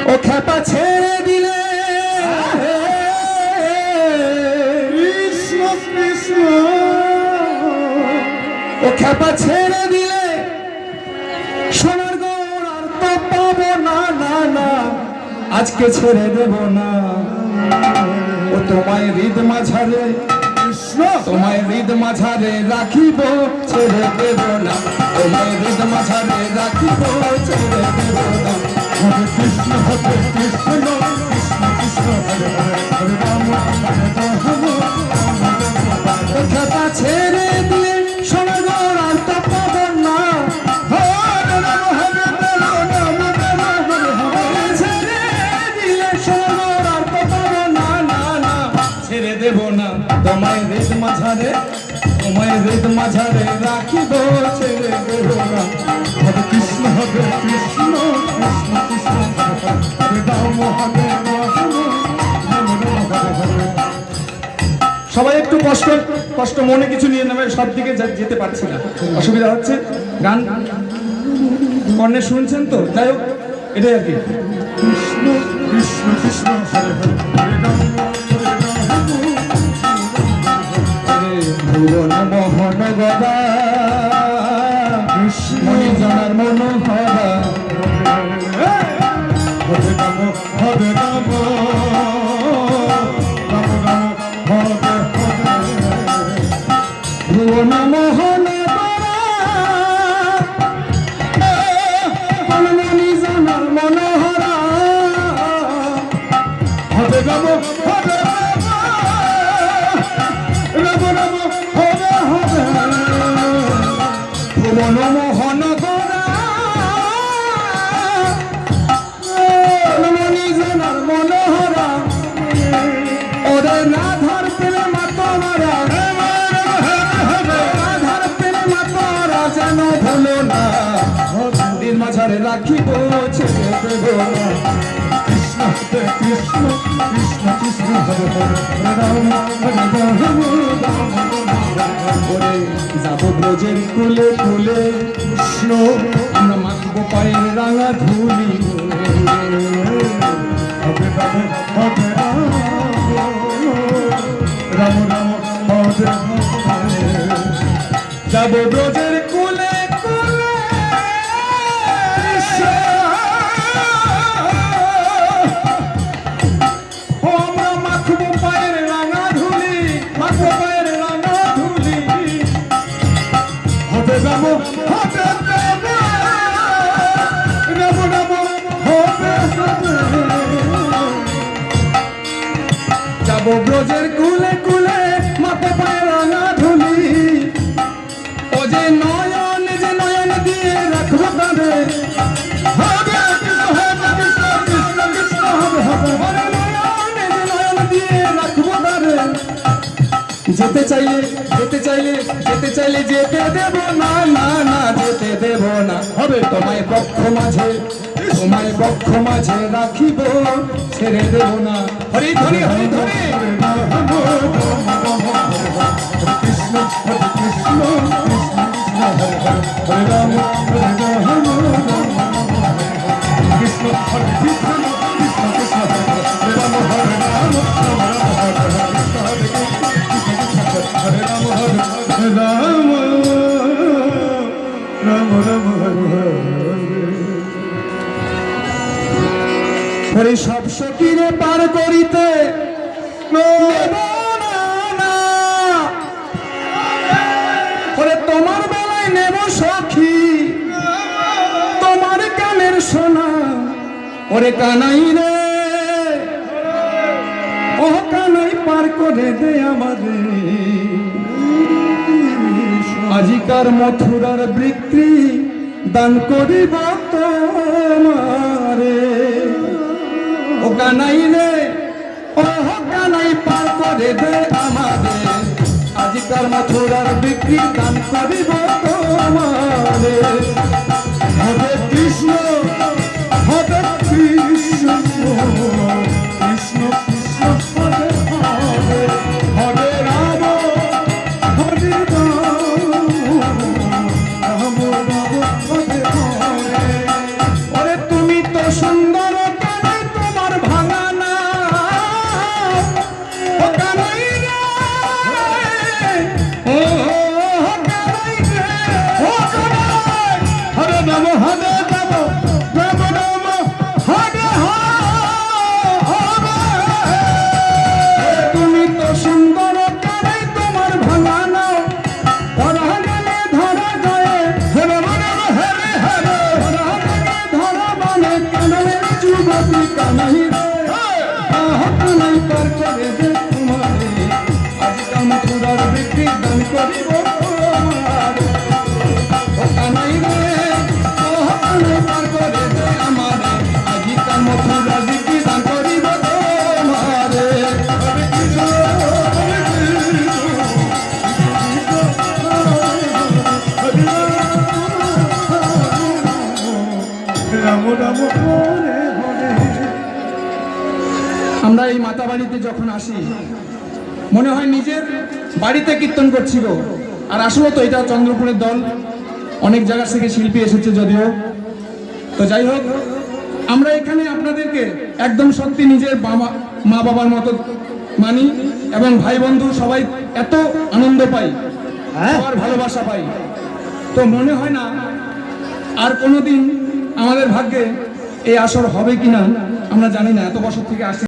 ও খেপা ছেড়ে দিলে কৃষ্ণ কৃষ্ণ ও খেপা ছেড়ে দিলে সোনার গৌর আর তো পাবো না না না আজকে ছেড়ে দেব না ও তোমায় হৃদ মাঝারে কৃষ্ণ তোমায় হৃদ মাঝারে রাখিব ছেড়ে দেব না তোমায় হৃদ মাঝারে রাখিব ছেড়ে দেব না হরে কৃষ্ণ কৃষ্ণ কৃষ্ণ হরে হরে হরে রাম হরে রাম ও খেপা ছেড়ে দিলে সোনার গৌর আর তো পাবো না হরে রাম হরে রাম রাম রাম হরে হরে ছেড়ে দিলে সোনার গৌর আর তো পাবো না না না ছেড়ে দেব না তোমায় হৃদ মাঝারে তোমায় হৃদ মাঝারে রাখিব ছেড়ে দেব না হরে কৃষ্ণ কৃষ্ণ কৃষ্ণ হরে রাম হরে রাম রাম রাম হরে হরে সবাই একটু কষ্ট কষ্ট মনে কিছু নিয়ে নেবে সব দিকে যেতে পারছি না অসুবিধা হচ্ছে গান কর্ণে শুনছেন তো যাই হোক এটাই আর কি কৃষ্ণ কৃষ্ণ কৃষ্ণ হরে হরে হরে রাম হরে রাম ভুবন মোহন গদা মনি জানার মনোহরা হরে রাম হরে রাম রাম রাম হরে হরে ভুবন মোহন মনি জানার মনোহরা হরে রাম হরে রাম রাম রাম হরে হরে ভুবন মোহন গদা মনি জানার মনোহরা ওরে রাধার প্রেমা তোমারা রাধার প্রেমা তোরা যেন ভুলো না দিন মাঝারে রাখিব ছেড়ে দেব না কৃষ্ণ কৃষ্ণ কৃষ্ণ কৃষ্ণ হরে হরে রাম হরে রাম ওরে যাব ব্রজের কুলে কুলে কৃষ্ণ আমরা মাখবো পায়ের রাঙা ধুলি হরে রাম হরে রাম রাম রাম হরে হরে যাব ব্রজের কুলে কুলে ও আমরা মাখবো পায়ের রাঙা ধুলি মাখবো পায়ের রাঙা ধুলি হরে রাম হরে রাম রাম রাম হরে হরে যাব ব্রজের কুলে কুলে মাথা পায়ে রাঙা ধুলি ও যে নয়ন দিয়ে রাখবো তারে হরে কৃষ্ণ কৃষ্ণ কৃষ্ণ হরে হরে ওরে নয়ন দিয়ে রাখবো তারে যেতে চাইলে যেতে চাইলে যেতে চাইলে যেতে দেব না না না যেতে দেব না হবে তোমায় বক্ষ মাঝে তোমায় বক্ষ মাঝে রাখিব ছেড়ে দেব না হরি ধরি হরি ধরি কৃষ্ণ হরে কৃষ্ণ কৃষ্ণ কৃষ্ণ হরে হরে হরে রাম হরে রাম কৃষ্ণ হরে কৃষ্ণ কৃষ্ণ কৃষ্ণ হরে হরে রাম হরে রাম রাম রাম হরে হরে কৃষ্ণ হরে কৃষ্ণ হরে রাম হরে রাম রাম রাম হরে হরে ওরে সব সকিরে পার করিতে নেব না, না। ওরে তোমার বেলায় নেব সখী তোমার কানের সোনা ওরে কানাই রে ও কানাই পার করে দে আমাদের আজিকার মথুরার বিক্রি দান করিব তোমারে ও কানাই রে ও কানাই পার করে দে আমাদের আজিকার মথুরার বিক্রি দান করিব তোমারে হরে কৃষ্ণ হরে কৃষ্ণ কৃষ্ণ কৃষ্ণ হরে হরে হরে রাম হরে রাম রাম রাম হরে হরে ওরে তুমি তো সুন্দর কানে রাম রাম হরে হরে। আমরা এই মাতা বাড়িতে যখন আসি মনে হয় নিজের বাড়িতে কীর্তন করছি গো। আর আসলে তো এটা চন্দ্রপুরের দল, অনেক জায়গা থেকে শিল্পী এসেছে যদিও। তো যাই হোক, আমরা এখানে আপনাদেরকে একদম সত্যি নিজের মা বাবার মতো মানি এবং ভাই বন্ধু সবাই এত আনন্দ পাই, সবার ভালোবাসা পাই। তো মনে হয় না আর কোনোদিন আমাদের ভাগ্যে এই আসর হবে কিনা, আমরা জানি না। এত বছর থেকে আসছি।